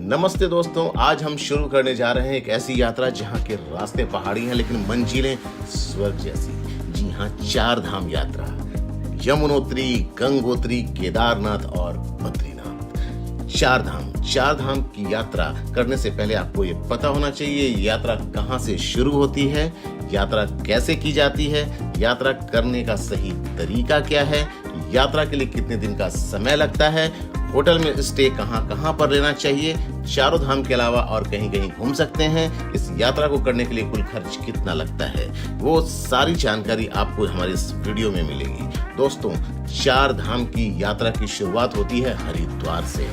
नमस्ते दोस्तों, आज हम शुरू करने जा रहे हैं एक ऐसी यात्रा जहां के रास्ते पहाड़ी हैं लेकिन मंजिलें स्वर्ग जैसी। जी हां, 4 धाम यात्रा, यमुनोत्री, गंगोत्री, केदारनाथ और बद्रीनाथ। 4 धाम की यात्रा करने से पहले आपको ये पता होना चाहिए यात्रा कहां से शुरू होती है, यात्रा कैसे की जाती है, यात्रा करने का सही तरीका क्या है, यात्रा के लिए कितने दिन का समय लगता है, होटल में स्टे कहां पर लेना चाहिए, 4 धाम के अलावा और कहीं घूम सकते हैं, इस यात्रा को करने के लिए कुल खर्च कितना लगता है, वो सारी जानकारी आपको हमारे इस वीडियो में मिलेगी। दोस्तों, 4 धाम की यात्रा की शुरुआत होती है हरिद्वार से।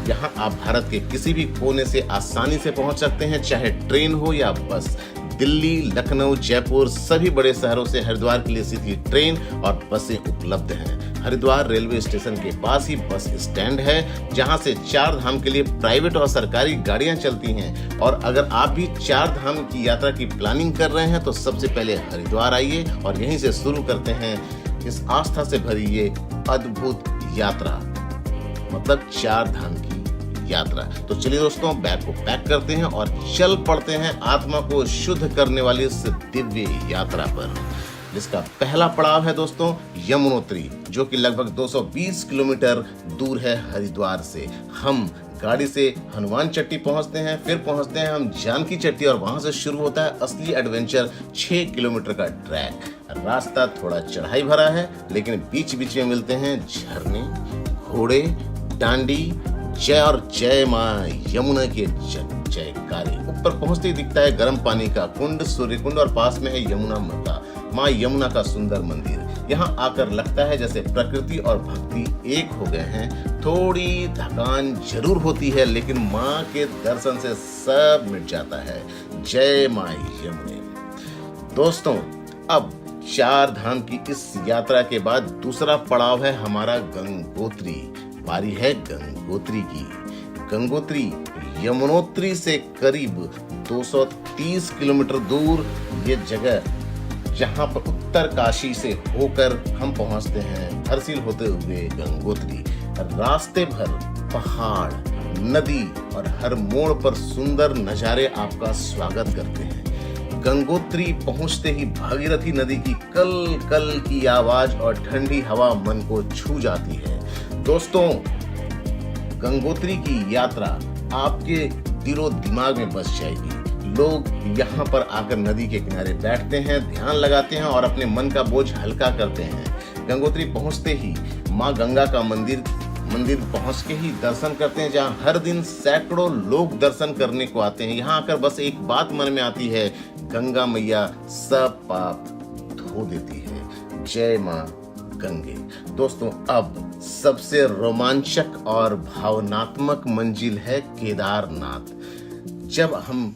यहाँ आप भारत के किसी भी कोने से आसानी से पहुंच सकते हैं, चाहे ट्रेन हो या बस। दिल्ली, लखनऊ, जयपुर सभी बड़े शहरों से हरिद्वार के लिए सीधी ट्रेन और बसें उपलब्ध हैं। हरिद्वार रेलवे स्टेशन के पास ही बस स्टैंड है, जहां से 4 धाम के लिए प्राइवेट और सरकारी गाड़ियां चलती हैं। और अगर आप भी 4 धाम की यात्रा की प्लानिंग कर रहे हैं तो सबसे पहले हरिद्वार आइए और यहीं से शुरू करते हैं इस आस्था से भरी ये अद्भुत यात्रा, मतलब 4 धाम की यात्रा। तो चलिए दोस्तों, बैग को पैक करते हैं और चल पड़ते हैं आत्मा को शुद्ध करने वाली इस दिव्य यात्रा पर, जिसका पहला पड़ाव है दोस्तों यमुनोत्री, जो कि लगभग 220 किलोमीटर दूर है हरिद्वार से। हम गाड़ी से हनुमान चट्टी पहुंचते हैं, फिर पहुंचते हैं हम जानकी चट्टी और वहां से शुरू होता है असली एडवेंचर। 6 किलोमीटर का ट्रैक, रास्ता थोड़ा चढ़ाई भरा है लेकिन बीच बीच में मिलते हैं झरने, घोड़े, डांडी, जय और जय माँ यमुना के जयकारे। ऊपर पहुंचते ही दिखता है गर्म पानी का कुंड, सूर्य कुंड, और पास में है यमुना माता, माँ यमुना का सुंदर मंदिर। यहाँ आकर लगता है जैसे प्रकृति और भक्ति एक हो गए हैं। थोड़ी थकान जरूर होती है लेकिन माँ के दर्शन से सब मिट जाता है। जय माँ यमुने। दोस्तों, अब 4 धाम की इस यात्रा के बाद दूसरा पड़ाव है हमारा गंगोत्री। बारी है गंगोत्री की। गंगोत्री यमुनोत्री से करीब 230 किलोमीटर दूर ये जगह, जहां पर उत्तर काशी से होकर हम पहुंचते हैं हरसिल होते हुए गंगोत्री। रास्ते भर पहाड़, नदी और हर मोड़ पर सुंदर नजारे आपका स्वागत करते हैं। गंगोत्री पहुंचते ही भागीरथी नदी की कल कल की आवाज और ठंडी हवा मन को छू जाती है। दोस्तों, गंगोत्री की यात्रा आपके दिलो दिमाग में बस जाएगी। लोग यहाँ पर आकर नदी के किनारे बैठते हैं, ध्यान लगाते हैं और अपने मन का बोझ हल्का करते हैं। गंगोत्री पहुँचते ही माँ गंगा का मंदिर पहुँच के ही दर्शन करते हैं, जहाँ हर दिन सैकड़ों लोग दर्शन करने को आते हैं। यहाँ आकर बस एक बात मन में आती है, गंगा मैया सब पाप धो देती है। जय माँ गंगे। दोस्तों, अब सबसे रोमांचक और भावनात्मक मंजिल है केदारनाथ। जब हम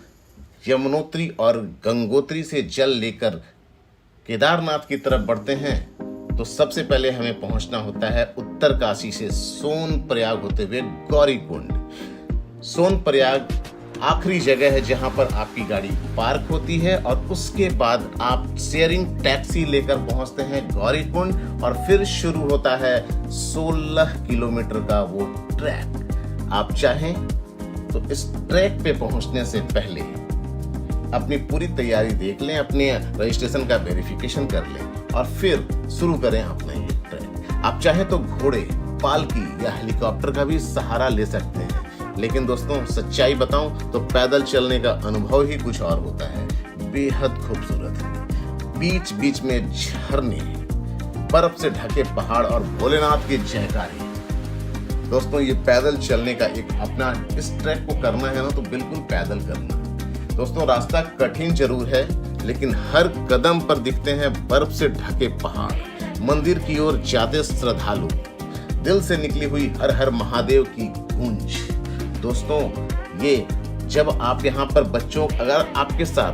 यमुनोत्री और गंगोत्री से जल लेकर केदारनाथ की तरफ बढ़ते हैं तो सबसे पहले हमें पहुंचना होता है उत्तर काशी से सोनप्रयाग होते हुए गौरीकुंड। सोनप्रयाग आखिरी जगह है जहां पर आपकी गाड़ी पार्क होती है और उसके बाद आप शेयरिंग टैक्सी लेकर पहुंचते हैं गौरीकुंड और फिर शुरू होता है 16 किलोमीटर का वो ट्रैक। आप चाहें तो इस ट्रैक पे पहुंचने से पहले अपनी पूरी तैयारी देख लें, अपने रजिस्ट्रेशन का वेरिफिकेशन कर लें और फिर शुरू करें अपना ये ट्रैक। आप चाहें तो घोड़े, पालकी या हेलीकॉप्टर का भी सहारा ले सकते हैं, लेकिन दोस्तों सच्चाई बताऊं तो पैदल चलने का अनुभव ही कुछ और होता है। बेहद खूबसूरत है, बीच बीच में झरने, बर्फ से ढके पहाड़ और भोलेनाथ के जयकारे। दोस्तों, ये पैदल चलने का एक अपना, इस ट्रैक को करना है ना तो बिल्कुल पैदल करना। दोस्तों, रास्ता कठिन जरूर है लेकिन हर कदम पर दिखते हैं बर्फ से ढके पहाड़। मंदिर की ओर जाते श्रद्धालु, दिल से निकली हुई हर हर महादेव की गूंज। दोस्तों, ये जब आप यहाँ पर अगर आपके साथ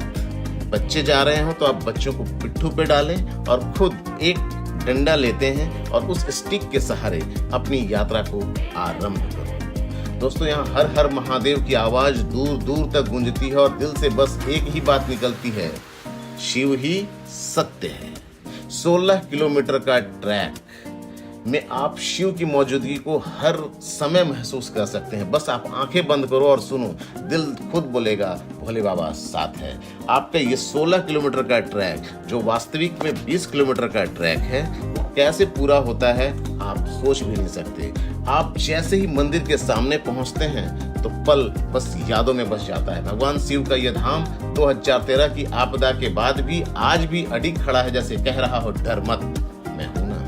बच्चे जा रहे हो तो आप बच्चों को पिट्ठू पे डालें और खुद एक डंडा लेते हैं और उस स्टिक के सहारे अपनी यात्रा को आरंभ करो। दोस्तों, यहाँ हर हर महादेव की आवाज दूर दूर तक गूंजती है और दिल से बस एक ही बात निकलती है, शिव ही सत्य है। 16 किलोमीटर का ट्रैक, में आप शिव की मौजूदगी को हर समय महसूस कर सकते हैं। बस आप आंखें बंद करो और सुनो, दिल खुद बोलेगा भोले बाबा साथ है। आपका ये 16 किलोमीटर का ट्रैक जो वास्तविक में 20 किलोमीटर का ट्रैक है, वो कैसे पूरा होता है आप सोच भी नहीं सकते। आप जैसे ही मंदिर के सामने पहुंचते हैं तो पल बस यादों में बस जाता है। भगवान शिव का यह धाम 2013 की आपदा के बाद भी आज भी अडिग खड़ा है, जैसे कह रहा हो डर मत, मैं हूं ना।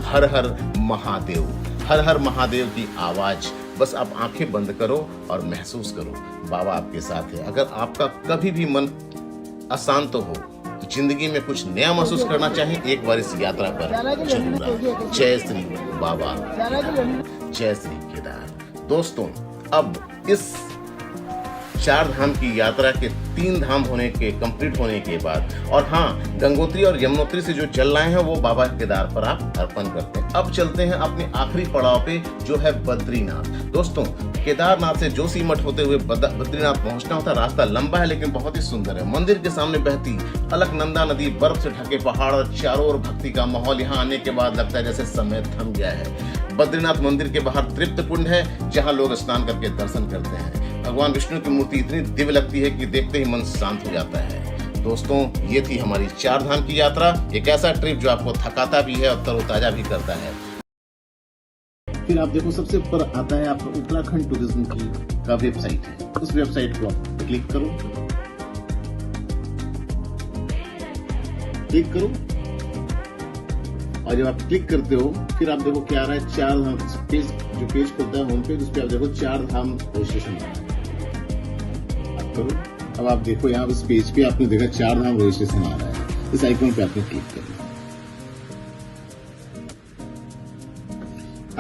हर हर महादेव, हर हर महादेव की आवाज। बस आप आंखें बंद करो और महसूस करो, बाबा आपके साथ है। अगर आपका कभी भी मन अशांत हो, जिंदगी में कुछ नया महसूस करना चाहें, एक बार इस यात्रा पर जरूर आए। जय श्री बाबा, जय श्री केदार। दोस्तों, अब इस 4 धाम की यात्रा के 3 धाम होने के कंप्लीट होने के बाद, और हाँ, गंगोत्री और यमुनोत्री से जो जल लाए हैं वो बाबा केदार पर आप अर्पण करते हैं। अब चलते हैं अपने आखिरी पड़ाव पे, जो है बद्रीनाथ। दोस्तों, केदारनाथ से जोशीमठ होते हुए बद्रीनाथ पहुंचना होता है। रास्ता लंबा है लेकिन बहुत ही सुंदर है। मंदिर के सामने बहती अलकनंदा नदी, बर्फ से ढके पहाड़ और चारों ओर भक्ति का माहौल। यहाँ आने के बाद लगता है जैसे समय थम गया है। बद्रीनाथ मंदिर के बाहर तृप्त कुंड है, जहाँ लोग स्नान करके दर्शन करते हैं। भगवान विष्णु की मूर्ति इतनी दिव्य लगती है कि देखते ही मन शांत हो जाता है। दोस्तों, ये थी हमारी 4 धाम की यात्रा। एक ऐसा ट्रिप जो आपको थकाता भी है और तरोताजा भी करता है। फिर आप देखो, सबसे ऊपर आता है आपका उत्तराखंड टूरिज्म का वेबसाइट है। उस वेबसाइट को आप क्लिक करो और जब आप क्लिक करते हो, फिर आप देखो क्या आ रहा है, 4 धाम पेज, जो पेज खुलता है होम पेज, उस पर आप देखो 4 धाम रजिस्ट्रेशन आ रहा है। आप करो। अब आप देखो यहाँ इस पेज पे आपने देखा 4 धाम रजिस्ट्रेशन आ रहा है। इस आइकन पे आपने क्लिक करना।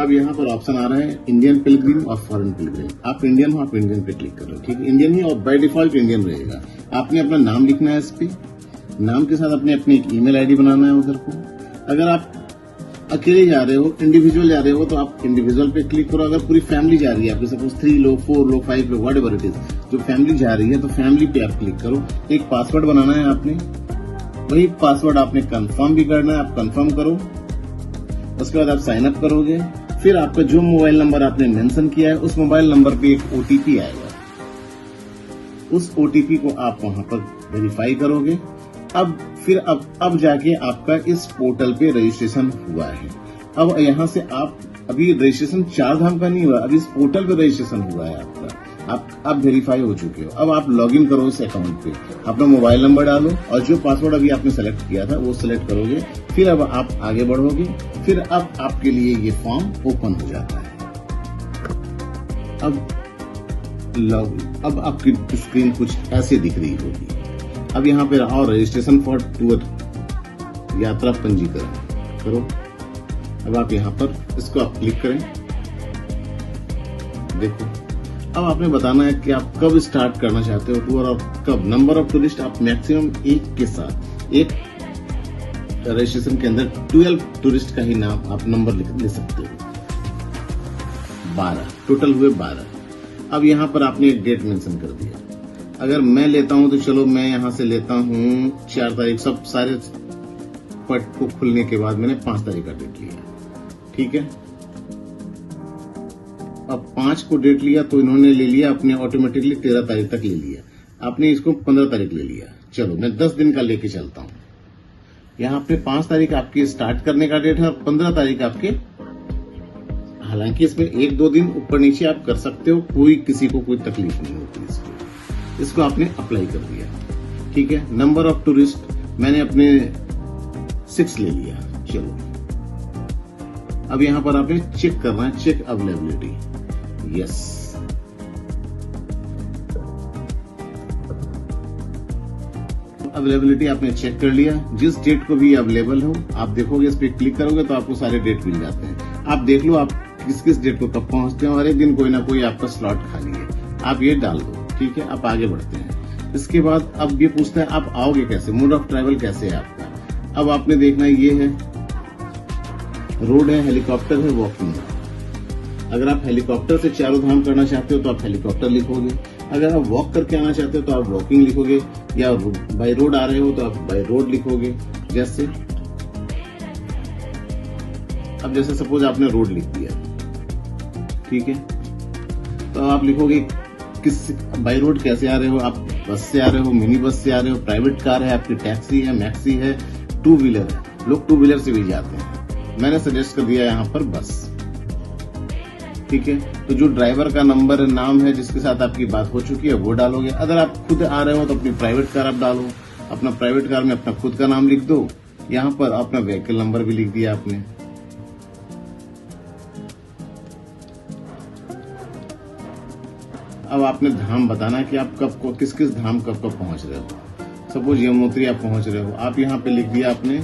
अब यहाँ पर ऑप्शन आ रहा है इंडियन पिलग्रिम और फॉरेन पिलग्रिम। आप इंडियन हो, आप इंडियन पे क्लिक करो। ठीक है, इंडियन ही, और बाय डिफॉल्ट इंडियन रहेगा। आपने अपना नाम लिखना है इस पे, नाम के साथ अपने अपनी एक ईमेल आईडी बनाना है उधर को। अगर आप अकेले जा रहे हो, इंडिविजुअल जा रहे हो, तो आप इंडिविजुअल पे क्लिक करो। अगर पूरी फैमिली जा रही है, आपके सपोज 3 लोग, 4 लोग, 5 लोग, व्हाट एवर इट इज, जो फैमिली जा रही है तो फैमिली पे आप क्लिक करो। एक पासवर्ड बनाना है आपने, वही पासवर्ड आपने कंफर्म भी करना है। आप कंफर्म करो, उसके बाद आप साइन अप करोगे। फिर आपका जो मोबाइल नंबर आपने मेंशन किया है, उस मोबाइल नंबर पे एक ओटीपी आएगा। उस ओटीपी को आप वहां पर वेरीफाई करोगे। अब जाके आपका इस पोर्टल पे रजिस्ट्रेशन हुआ है। अब यहाँ से आप, अभी रजिस्ट्रेशन 4 धाम का नहीं हुआ, अभी इस पोर्टल पे रजिस्ट्रेशन हुआ है आपका। आप वेरीफाई हो चुके हो। अब आप लॉगिन करो इस अकाउंट पे, अपना मोबाइल नंबर डालो और जो पासवर्ड अभी आपने सेलेक्ट किया था वो सिलेक्ट करोगे। फिर अब आप आगे बढ़ोगे। फिर अब आपके लिए ये फॉर्म ओपन हो जाता है। अब आपकी स्क्रीन कुछ ऐसे दिख रही होगी। अब यहाँ पे रहा रजिस्ट्रेशन फॉर टूर, यात्रा पंजीकरण करो। अब आप यहाँ पर इसको आप क्लिक करें। देखो, अब आपने बताना है कि आप कब स्टार्ट करना चाहते हो टूर और कब। नंबर ऑफ टूरिस्ट आप मैक्सिमम 1 के साथ, एक रजिस्ट्रेशन के अंदर 12 टूरिस्ट का ही नाम आप नंबर लिख सकते हो। 12 टोटल हुए 12। अब यहाँ पर आपने एक डेट मेंशन कर दिया। अगर मैं लेता हूं तो चलो मैं यहां से लेता हूं 4 तारीख। सब सारे पट को खुलने के बाद मैंने 5 तारीख का डेट लिया। ठीक है, अब 5 को डेट लिया तो इन्होंने ले लिया अपने ऑटोमेटिकली 13 तारीख तक ले लिया। आपने इसको 15 तारीख ले लिया। चलो मैं 10 दिन का लेके चलता हूं। यहाँ पे 5 तारीख आपकी स्टार्ट करने का डेट है और 15 तारीख आपके, हालांकि इसमें 1-2 दिन ऊपर नीचे आप कर सकते हो, कोई किसी को कोई तकलीफ नहीं होती। इसको आपने अप्लाई कर दिया। ठीक है, नंबर ऑफ टूरिस्ट मैंने अपने 6 ले लिया। चलो अब यहां पर आपने चेक करना है, चेक अवेलेबिलिटी। यस, अवेलेबिलिटी आपने चेक कर लिया। जिस डेट को भी अवेलेबल हो आप देखोगे, इस पे क्लिक करोगे तो आपको सारे डेट मिल जाते हैं। आप देख लो आप किस डेट को कब पहुंचते हैं, और एक दिन कोई ना कोई आपका स्लॉट खाली है, आप ये डाल दो। ठीक है, आप आगे बढ़ते हैं। इसके बाद अब ये पूछता है आप आओगे कैसे, मोड ऑफ ट्रैवल कैसे है आपका। अब आपने देखना है, ये है रोड है, हेलीकॉप्टर है, वॉकिंग है। अगर आप हेलीकॉप्टर से 4 धाम करना चाहते हो तो आप हेलीकॉप्टर लिखोगे। अगर आप वॉक करके आना चाहते हो तो आप वॉकिंग लिखोगे, या बाय रोड आ रहे हो तो आप बाय रोड लिखोगे। जैसे अब अब जैसे सपोज आपने रोड लिख दिया, ठीक है, तो आप लिखोगे किस बाई रोड कैसे आ रहे हो, आप बस से आ रहे हो, मिनी बस से आ रहे हो, प्राइवेट कार है आपकी, टैक्सी है, मैक्सी है, टू व्हीलर है, लोग टू व्हीलर से भी जाते हैं, मैंने सजेस्ट कर दिया यहाँ पर बस, ठीक है। तो जो ड्राइवर का नंबर है, नाम है, जिसके साथ आपकी बात हो चुकी है वो डालोगे। अगर आप खुद आ रहे हो तो अपनी प्राइवेट कार आप डालो, अपना प्राइवेट कार में अपना खुद का नाम लिख दो, यहाँ पर अपना व्हीकल नंबर भी लिख दिया आपने। अब आपने धाम बताना है कि आप कब को किस किस धाम कब कब पहुंच रहे हो। सपोज यमुनोत्री आप पहुंच रहे हो, आप यहाँ पे लिख दिया आपने,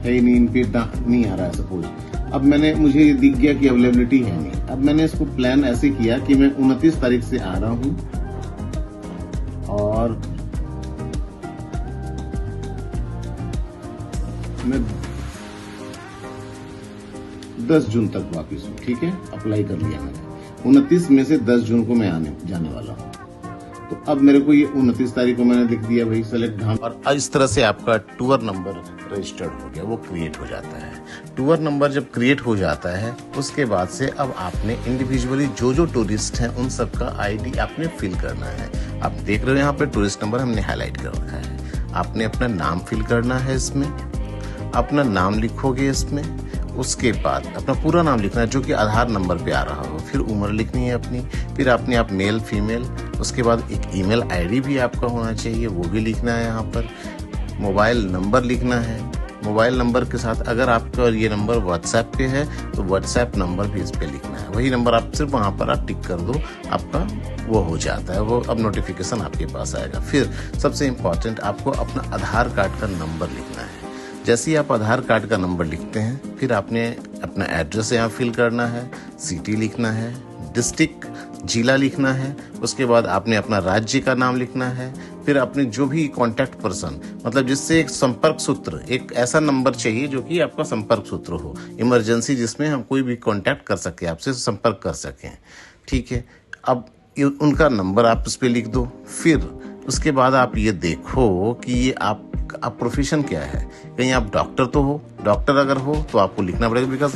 है नहीं, इन पे नहीं आ रहा है सपोज। अब मुझे ये दिख गया कि अवेलेबिलिटी है नहीं। अब मैंने इसको प्लान ऐसे किया कि मैं 29 तारीख से आ रहा हूं और मैं 10 जून तक वापिस हूँ, ठीक है। अप्लाई कर लिया मैंने, 29 में से 10 जून को मैं जाने वाला हूँ। तो अब मेरे को ये 29 तारीख को मैंने लिख दिया भाई सेलेक्ट धाम, और इस तरह से आपका टूर नंबर रजिस्टर्ड हो गया, वो क्रिएट हो जाता है। टूर नंबर जब क्रिएट हो जाता है उसके बाद से अब आपने इंडिविजुअली जो टूरिस्ट हैं उन सबका आईडी आपने फिल करना है। आप देख रहे हो यहाँ पे टूरिस्ट नंबर हमने हाईलाइट कर रखा है। आपने अपना नाम फिल करना है, इसमें अपना नाम लिखोगे, इसमें उसके बाद अपना पूरा नाम लिखना है जो कि आधार नंबर पे आ रहा हो, फिर उम्र लिखनी है अपनी, फिर आपने आप मेल फीमेल, उसके बाद एक ईमेल आईडी भी आपका होना चाहिए, वो भी लिखना है। यहाँ पर मोबाइल नंबर लिखना है, मोबाइल नंबर के साथ अगर आपका ये नंबर व्हाट्सएप पे है तो व्हाट्सएप नंबर भी इस पे लिखना है। वही नंबर आप सिर्फ वहाँ पर आप टिक कर दो, आपका वो हो जाता है, वो अब नोटिफिकेशन आपके पास आएगा। फिर सबसे इम्पोर्टेंट आपको अपना आधार कार्ड का नंबर लिखना है। जैसे ही आप आधार कार्ड का नंबर लिखते हैं फिर आपने अपना एड्रेस यहाँ फिल करना है, सिटी लिखना है, डिस्ट्रिक्ट जिला लिखना है, उसके बाद आपने अपना राज्य का नाम लिखना है, फिर अपने जो भी कांटेक्ट पर्सन, मतलब जिससे एक संपर्क सूत्र, एक ऐसा नंबर चाहिए जो कि आपका संपर्क सूत्र हो, इमरजेंसी जिसमें हम कोई भी कांटेक्ट कर सके, आपसे संपर्क कर सकें, ठीक है। अब उनका नंबर आप उस पर लिख दो। फिर उसके बाद आप ये देखो कि ये आप प्रोफेशन क्या है, कहीं आप डॉक्टर तो हो, डॉक्टर अगर हो तो आपको लिखना पड़ेगा, बिकॉज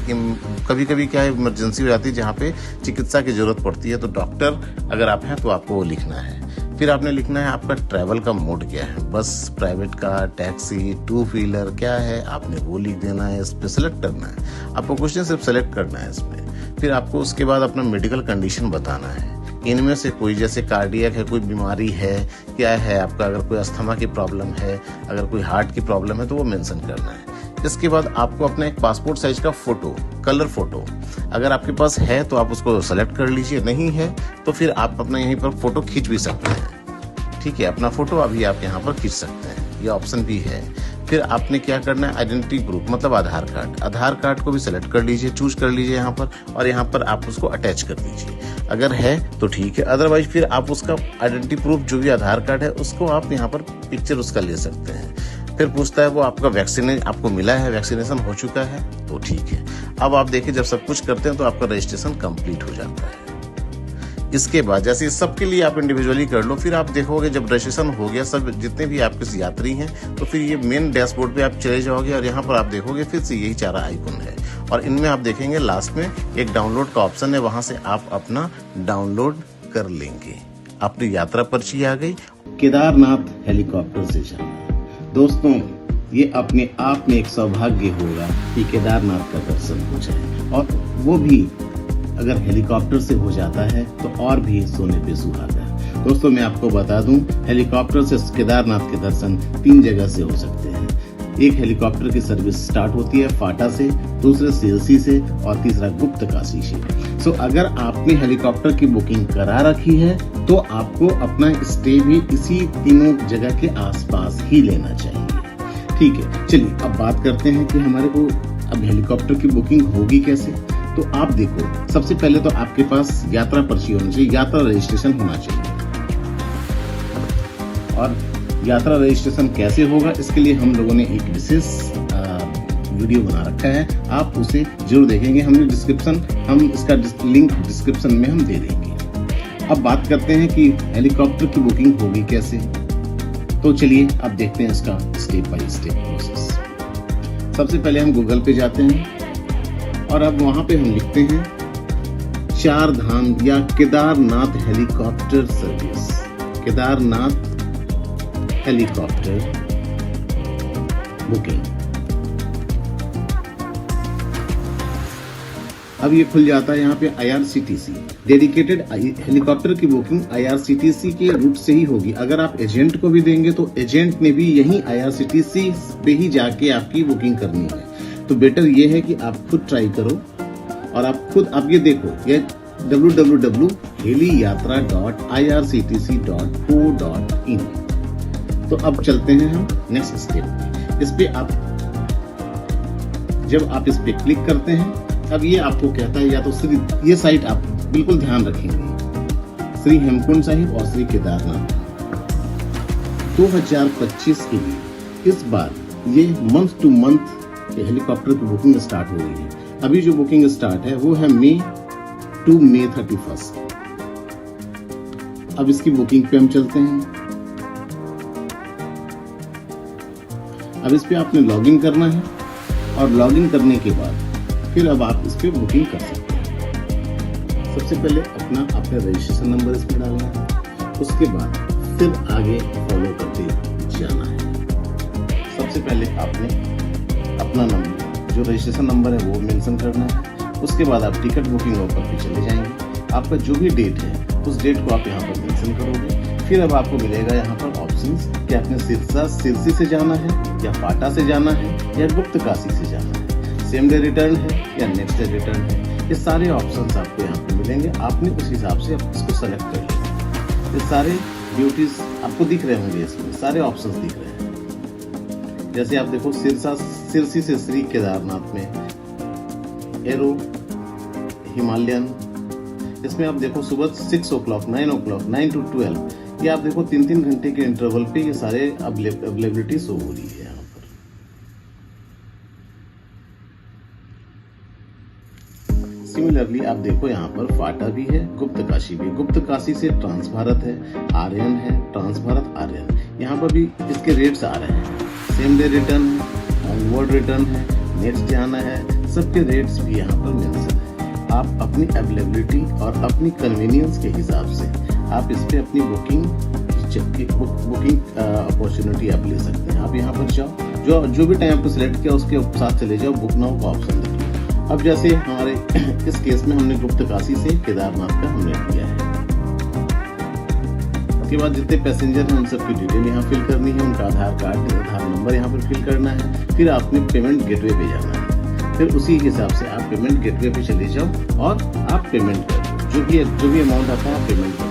कभी कभी क्या है इमरजेंसी हो जाती है जहाँ पे चिकित्सा की जरूरत पड़ती है, तो डॉक्टर अगर आप हैं तो आपको वो लिखना है। फिर आपने लिखना है आपका ट्रैवल का मोड क्या है, बस, private car, taxi, two wheeler क्या है, आपने वो लिख देना है, इस पर सेलेक्ट करना है। आपको क्वेश्चन सिर्फ सेलेक्ट करना है इसमें। फिर आपको उसके बाद अपना मेडिकल कंडीशन बताना है, इनमें से कोई, जैसे कार्डियक है, कोई बीमारी है, क्या है आपका, अगर कोई अस्थमा की प्रॉब्लम है, अगर कोई हार्ट की प्रॉब्लम है तो वो मेंशन करना है। इसके बाद आपको अपना एक पासपोर्ट साइज का फोटो, कलर फोटो, अगर आपके पास है तो आप उसको सेलेक्ट कर लीजिए, नहीं है तो फिर आप अपना यहीं पर फोटो खींच भी सकते हैं, ठीक है। अपना फोटो अभी आप यहाँ पर खींच सकते हैं, ये ऑप्शन भी है। फिर आपने क्या करना है, आइडेंटिटी प्रूफ मतलब आधार कार्ड, आधार कार्ड को भी सेलेक्ट कर लीजिए, चूज कर लीजिए यहाँ पर, और यहाँ पर आप उसको अटैच कर दीजिए, अगर है तो ठीक है, अदरवाइज फिर आप उसका आइडेंटिटी प्रूफ जो भी आधार कार्ड है उसको आप यहाँ पर पिक्चर उसका ले सकते हैं। फिर पूछता है वो आपका वैक्सीन आपको मिला है, वैक्सीनेशन हो चुका है तो ठीक है। अब आप देखिए जब सब कुछ करते हैं तो आपका रजिस्ट्रेशन कंप्लीट हो जाता है। इसके बाद जैसे सबके लिए आप इंडिविजुअली कर लो, फिर आप देखोगे जब रजिस्ट्रेशन हो गया सब जितने भी आपके यात्री हैं, तो फिर ये मेन डैशबोर्ड पे आप चले जाओगे और यहाँ पर आप देखोगे फिर से यही चारा आइकन है, और इनमें आप देखेंगे लास्ट में एक डाउनलोड का ऑप्शन है, वहां से आप अपना डाउनलोड कर लेंगे। अपनी यात्रा पर्ची आ गई। केदारनाथ हेलीकॉप्टर से जाना, दोस्तों ये अपने आप में एक सौभाग्य होगा कि केदारनाथ का दर्शन हो जाए, और वो भी अगर हेलीकॉप्टर से हो जाता है तो और भी सोने पे सुहागा है। दोस्तों मैं आपको बता दूं, हेलीकॉप्टर से केदारनाथ के दर्शन 3 जगह से हो सकते हैं। एक हेलीकॉप्टर की सर्विस स्टार्ट होती है फाटा से, दूसरे सीएलसी से, और तीसरा गुप्तकाशी से। सो अगर आपने हेलीकॉप्टर की बुकिंग करा रखी है तो आपको अपना स्टे भी इसी तीनों जगह के आसपास ही लेना चाहिए, ठीक है। चलिए अब बात करते हैं कि हमारे को अब हेलीकॉप्टर की बुकिंग होगी कैसे। तो आप देखो, सबसे पहले तो आपके पास यात्रा पर्ची होनी चाहिए, यात्रा रजिस्ट्रेशन होना चाहिए। और यात्रा रजिस्ट्रेशन कैसे होगा इसके लिए हम लोगों ने एक विशेष वीडियो बना रखा है, आप उसे जरूर देखेंगे। हम इसका लिंक डिस्क्रिप्शन में हम दे देंगे। अब बात करते हैं कि हेलीकॉप्टर की बुकिंग होगी कैसे। तो चलिए अब देखते हैं इसका स्टेप बाय स्टेप प्रोसेस। सबसे पहले हम गूगल पे जाते हैं और अब वहां पे हम लिखते हैं 4 धाम या Kedarnath helicopter service, Kedarnath helicopter booking. अब ये खुल जाता है यहाँ पे IRCTC डेडिकेटेड हेलीकॉप्टर की बुकिंग IRCTC के रूट से ही होगी। अगर आप एजेंट को भी देंगे तो एजेंट ने भी यही IRCTC पे ही जाके आपकी बुकिंग करनी है। तो बेटर ये है कि आप खुद ट्राई करो और आप खुद आप ये देखो, ये www.heliyatra.irctc.co.in। तो अब चलते हैं हम नेक्स्ट स्टेप पे। इस पे आप जब आप इस पे क्लिक करते हैं, अब ये आपको कहता है या तो श्री, ये साइट आप बिल्कुल ध्यान रखेंगे, श्री हेमकुंड साहिब और श्री केदारनाथ 2025 के लिए इस बार ये मंथ टू मंथ हेलीकॉप्टर की बुकिंग स्टार्ट हो रही है। अभी जो बुकिंग स्टार्ट है वो है मई टू May 31। अब इसकी बुकिंग पे हम चलते हैं। अब इस पे आपने लॉगिन करना है और लॉगिन करने के बाद फिर अब आप इस पे बुकिंग कर सकते हैं। सबसे पहले अपना आपने रजिस्ट्रेशन नंबर इसमें डालना है, उसके बाद फिर आगे फॉलो करते जाना है। सबसे पहले आपने अपना नंबर, जो रजिस्ट्रेशन नंबर है वो मेंशन करना है। उसके बाद आप टिकट बुकिंग ऑफर पे चले जाएंगे। आपका जो भी डेट है उस डेट को आप यहाँ पर मेंशन करोगे। फिर अब आपको मिलेगा यहाँ पर ऑप्शंस कि आपने सिरसी से जाना है या पाटा से जाना है या गुप्तकाशी से जाना है, सेम डे रिटर्न है या नेक्स्ट डे रिटर्न है। ये सारे ऑप्शंस आपको यहाँ पे मिलेंगे। आपने उस हिसाब से इसको सेलेक्ट कर लेना। ये सारे ड्यूटीज आपको दिख रहे होंगे, इसमें सारे ऑप्शंस दिख रहे हैं। जैसे आप देखो सिरसी से श्री केदारनाथ में एरो हिमालयन, इसमें आप देखो सुबह 6 o'clock, 9 o'clock, 9 to 12, ये आप देखो 3-3 घंटे के इंटरवल पे ये सारे अवेलेबिलिटी शो हो रही है यहाँ पर। सिमिलरली आप देखो यहाँ पर फाटा भी है, गुप्तकाशी भी। गुप्तकाशी से ट्रांस भारत है, आर्यन है, ट्रांस भारत आर्यन। यहाँ पर भी इसके रेट्स आ रहे हैं। सेम डे रिटर्न है, ऑनवर्ड रिटर्न है, नेक्स्ट जाना है, सबके रेट्स भी यहाँ पर मेंशन है। आप अपनी अवेलेबिलिटी और अपनी कन्वीनियंस के हिसाब से आप इस पे अपनी बुकिंग अपॉर्चुनिटी आप ले सकते हैं। आप यहाँ पर जाओ, जो भी टाइम आपको सिलेक्ट किया उसके साथ चले जाओ, बुक नाउ का ऑप्शन देखिए। अब जैसे हमारे इस केस में हमने गुप्तकाशी से केदारनाथ का हमने किया है। उसके बाद जितने पैसेंजर हैं उन सबकी डिटेल यहाँ फिल करनी है, उनका आधार कार्ड, आधार नंबर यहाँ पर फिल करना है। फिर आपने पेमेंट गेटवे पे जाना है। फिर उसी हिसाब से आप पेमेंट गेटवे पे चले जाओ और आप पेमेंट करो। जो भी अमाउंट आता है आप पेमेंट करते जाओ।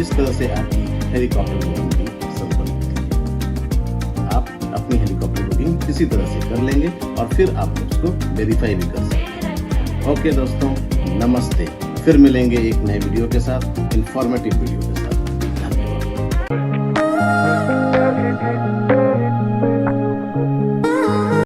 इस तरह से आपकी हेलीकॉप्टर बुकिंग की संपन्न होती है। आप अपनी हेलीकॉप्टर बुकिंग किसी तरह से कर लेंगे और फिर आप उसको वेरीफाई भी कर सकते हैं। ओके दोस्तों, नमस्ते। फिर मिलेंगे एक नए वीडियो के साथ, इंफॉर्मेटिव वीडियो के साथ। धन्यवाद।